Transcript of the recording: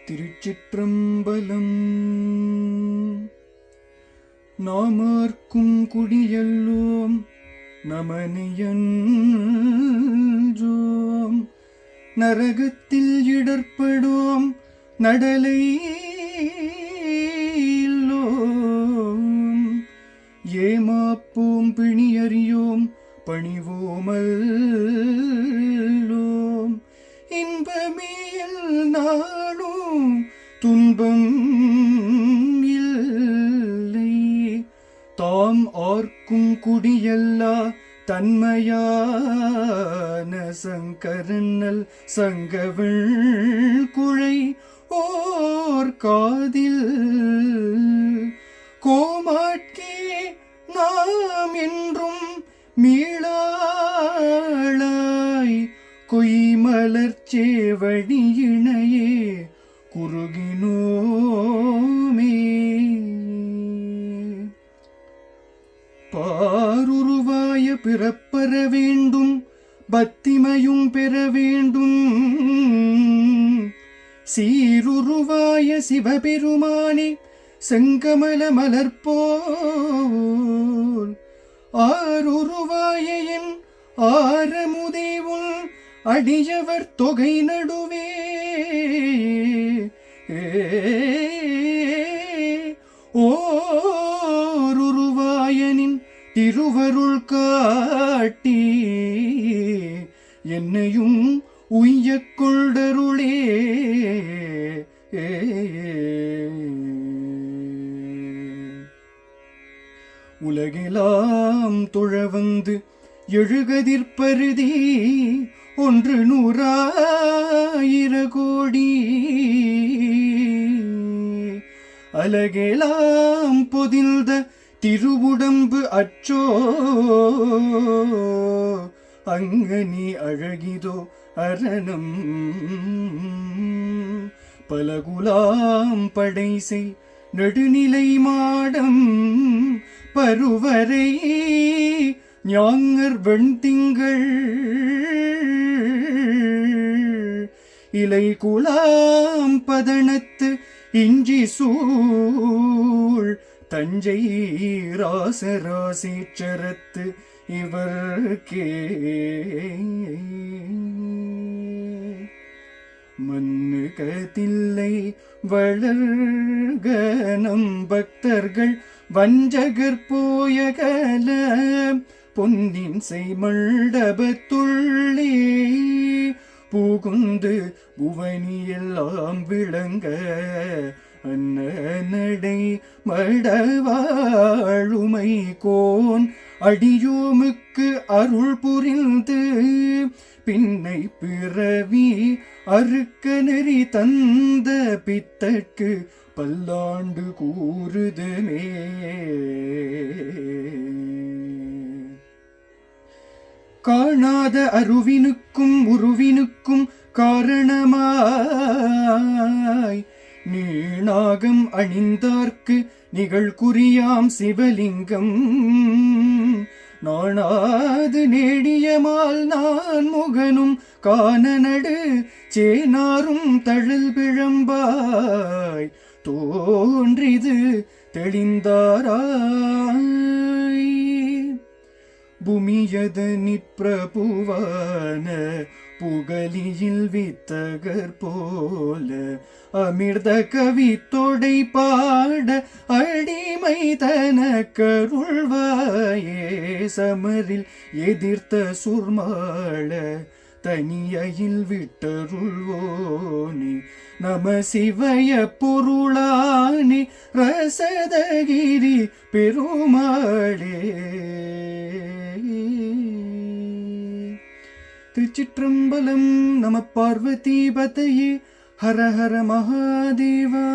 திருச்சிற்றம்பலம். நாமார்க்கும் குடியல்லோம் நமனையன்றோம், நரகத்தில் இடர்படோம் நடலை இல்லோம், ஏமாப்போம் பிணியறியோம் பணிவோமல்லோம், இன்பமேல் நாளும் துன்பம் இல்லை, தாம் ஆர்க்கும் குடியல்லா தன்மையான சங்கரன்னல் சங்கவள் குழை ஓர் காதில் கோமாட்கே நாம் என்றும் மீளாளாய் கொய்மலர்ச்சேவடி இணையே குறுகினோமே. பாருருவாய பிறப்பற வேண்டும், பத்திமையும் பெற வேண்டும், சீருருவாய சிவபெருமானே செங்கமல மலர்போல், ஆருருவாய என் ஆரமுதே உன் அடியவர் தொகை நடுவே, ஓருருவாயனின் திருவருள் காட்டி என்னையும் உய்யக் கொண்டருளே. உலகெல்லாம் தொழவந்து எழுகதிர்பருதி ஒன்று நூறாயிர கோடி, அலகெலாம் பொதில்த திருவுடம்பு அற்றோ அங்கனி அழகிதோ அரணம், பலகுலாம் படைசை நெடுநிலை மாடம் பருவரை ஞாங்கர் வெண்திங்கள், இலை குலாம் பதனத்து இஞ்சி சூழ் தஞ்சை ராசராசீச்சரத்து இவர்க்கே, மன்னுகதில்லை வளர்க நம் பக்தர்கள் வஞ்சகர் போயகல, பொன்னின் செய்மண்டபத்துள்ளே புகுந்து புவனியெல்லாம் விளங்க, அன்னநடை மடவாழுமை கோன் அடியோமுக்கு அருள் புரிந்து, பின்னை பிறவி அறுக்க நெறி தந்த பித்தற்கு பல்லாண்டு கூறுதுமே. காணாத அருவினுக்கும் உருவினுக்கும் காரணமாய் நீணாகம் அணிந்தார்க்கு நிகழ்குறியாம் சிவலிங்கம், நாணாது நேடியமால் நான் முகனும் காணநடு சேனாரும் தழல் பிழம்பாய் தோன்றிது தெளிந்தாராய், பூமியத நிற்பிரபுவான புகலியில் வித்தகர் போல, அமிர்த கவி தொடை பாட அடிமை தன கருள்வாயே, சமரில் எதிர்த்த சுர்மாள தனியில் விட்டருள்வோனே, நம சிவய பொருளானே ரசதகிரி பெருமாளே. திருச்சிற்றம்பலம். நம பார்வதி பதையே. ஹர ஹர மகாதேவா.